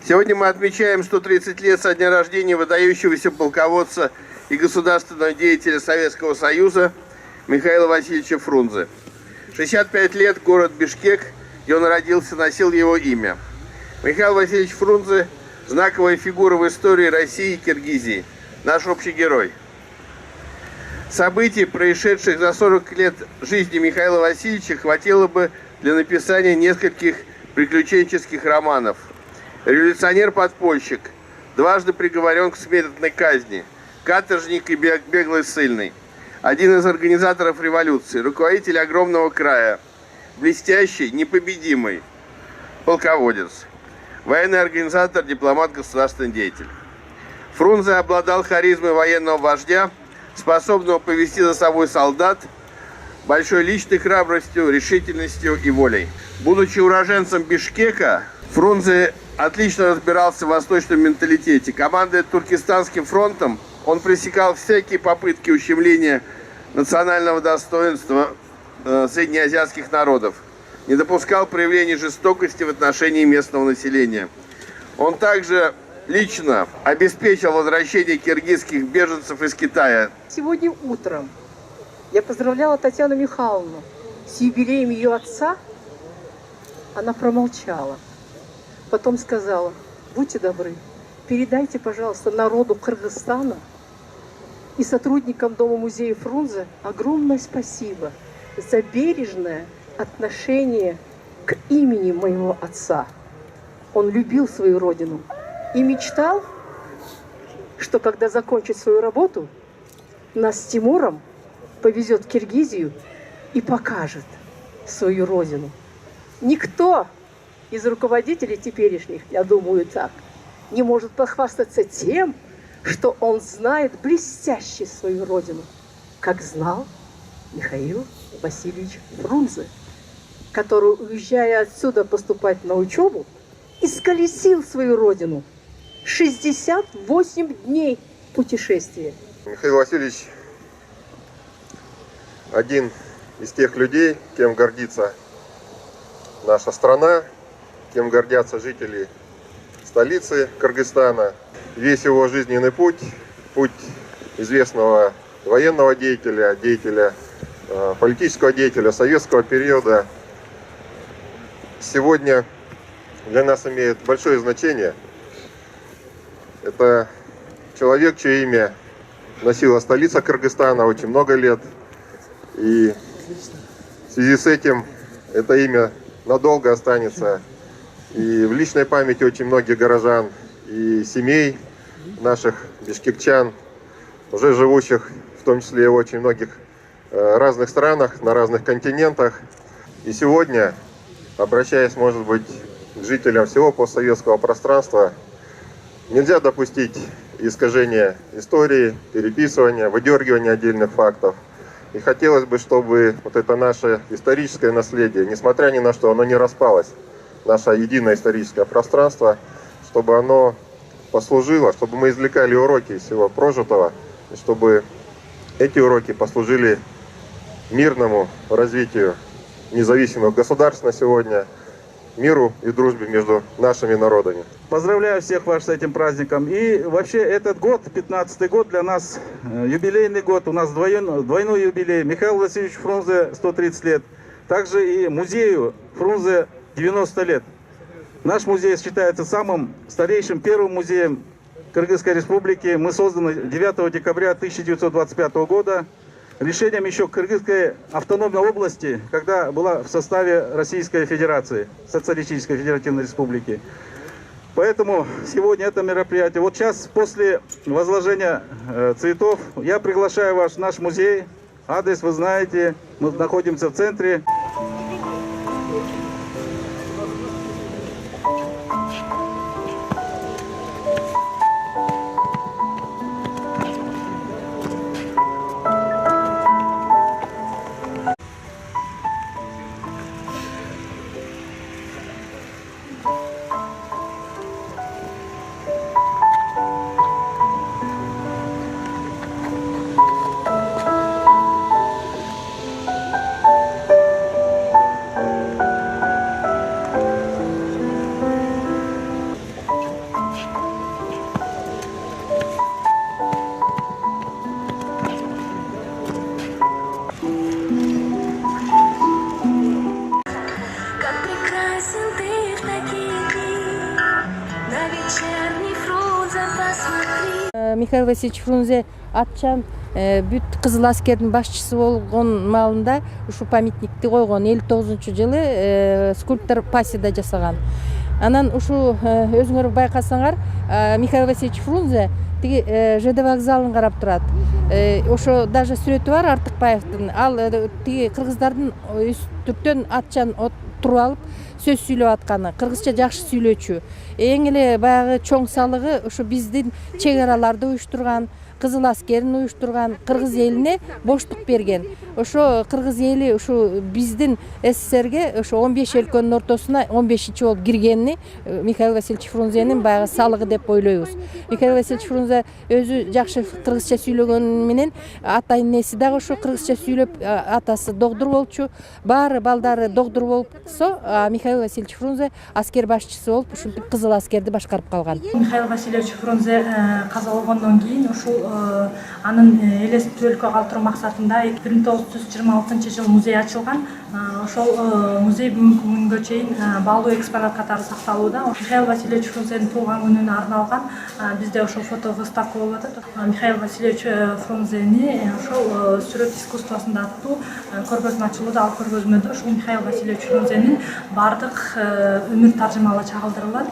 Сегодня мы отмечаем 130 лет со дня рождения выдающегося полководца и государственного деятеля Советского Союза Михаила Васильевича Фрунзе. 65 лет город Бишкек, где он родился, носил его имя. Михаил Васильевич Фрунзе – знаковая фигура в истории России и Киргизии, наш общий герой. Событий, происшедших за 40 лет жизни Михаила Васильевича, хватило бы для написания нескольких приключенческих романов. Революционер-подпольщик, дважды приговорен к смертной казни, каторжник и беглый ссыльный, один из организаторов революции, руководитель огромного края, блестящий, непобедимый полководец, военный организатор, дипломат, государственный деятель. Фрунзе обладал харизмой военного вождя, способного повести за собой солдат, большой личной храбростью, решительностью и волей. Будучи уроженцем Бишкека, Фрунзе отлично разбирался в восточном менталитете. Командуя Туркестанским фронтом, он пресекал всякие попытки ущемления национального достоинства среднеазиатских народов, не допускал проявлений жестокости в отношении местного населения. Он также лично обеспечил возвращение киргизских беженцев из Китая. Сегодня утром я поздравляла Татьяну Михайловну с юбилеем ее отца. Она промолчала. Потом сказала: будьте добры, передайте, пожалуйста, народу Кыргызстана и сотрудникам Дома-музея Фрунзе огромное спасибо за бережное отношение к имени моего отца. Он любил свою родину и мечтал, что когда закончит свою работу, нас с Тимуром повезет в Киргизию и покажет свою родину. Никто из руководителей теперешних, я думаю так, не может похвастаться тем, что он знает блестяще свою родину, как знал Михаил Васильевич Фрунзе, который, уезжая отсюда поступать на учебу, исколесил свою родину 68 дней путешествия. Михаил Васильевич один из тех людей, кем гордится наша страна, кем гордятся жители столицы Кыргызстана. Весь его жизненный путь, путь известного военного деятеля, политического деятеля советского периода, сегодня для нас имеет большое значение. Это человек, чье имя носила столица Кыргызстана очень много лет. И в связи с этим это имя надолго останется и в личной памяти очень многих горожан и семей наших бишкекчан, уже живущих в том числе и в очень многих разных странах, на разных континентах. И сегодня, обращаясь, может быть, к жителям всего постсоветского пространства, нельзя допустить искажения истории, переписывания, выдергивания отдельных фактов. И хотелось бы, чтобы вот это наше историческое наследие, несмотря ни на что, оно не распалось, наше единое историческое пространство, чтобы оно послужило, чтобы мы извлекали уроки из всего прожитого, и чтобы эти уроки послужили мирному развитию независимых государств на сегодня, миру и дружбе между нашими народами. Поздравляю всех вас с этим праздником. И вообще этот год, 15-й год, для нас юбилейный год. У нас двойной юбилей. Михаил Васильевич Фрунзе 130 лет. Также и музею Фрунзе 90 лет. Наш музей считается самым старейшим, первым музеем Кыргызской Республики. Мы созданы 9 декабря 1925 года. Решением еще Кыргызской автономной области, когда была в составе Российской Федерации, Социалистической Федеративной Республики. Поэтому сегодня это мероприятие. Вот сейчас, после возложения цветов, я приглашаю вас в наш музей. Адрес вы знаете, мы находимся в центре. Михаил Васильевич Фрунзе атчан бүт Кызыл аскердин башчысы болгон маалында ушу памятникти койгон 59-жылы скульптор Пасида жасаган. Анан ушу өзүңөр байкасаңар Михаил Васильевич Фрунзе тиги ЖД вокзалын карап турат. Ошо даже сүрөтү бар Артыкбаевдин. Ал тиги кыргыздардын үстүртөн атчан туруп алып сөз сүйлөп атканы. Кыргызча жакшы сүйлөөчү. Эң эле баягы чоң салыгы ушу биздин чек араларды уюштурган, Кызыл аскерин уюштурган, кыргыз элине боштук берген. Ошо кыргыз эли ушу биздин СССРге ошо 15 өлкөнүн ортосуна 15-чи болуп киргенини Михаил Васильевич Фрунзенин баягы салыгы деп ойлойбуз. Михаил Васильевич Фрунзе өзү жакшы кыргызча сүйлөгөнү менен ата энеси дагы ошо кыргызча сүйлөп, атасы доктур болчу, баары балдары доктур болупсо, Михаил Васильевич Фрунзе аскер башчысы болуп ушинтип Кызыл аскерди башкарып калган. Михаил Васильевич Фрунзе каза болгондон кийин ушул анын элестетүү өлкө калтыруу максатында 1926-жылы музей ачылган. Ошол музей бүгүнкү күнгө чейин баалуу экспонат катары сакталууда. Михаил Васильевич Фрунзенин туулган күнүнө арналган бизде ошол фото выставка болуп атат. Михаил Васильевич Фрунзени ошол сүрөт искусствосунда аттуу көргөзмө ачылууда. Ал көргөзмөдө ушул Михаил Васильевич Фрунзенин баардык өмүр таржымалы чагылдырылат.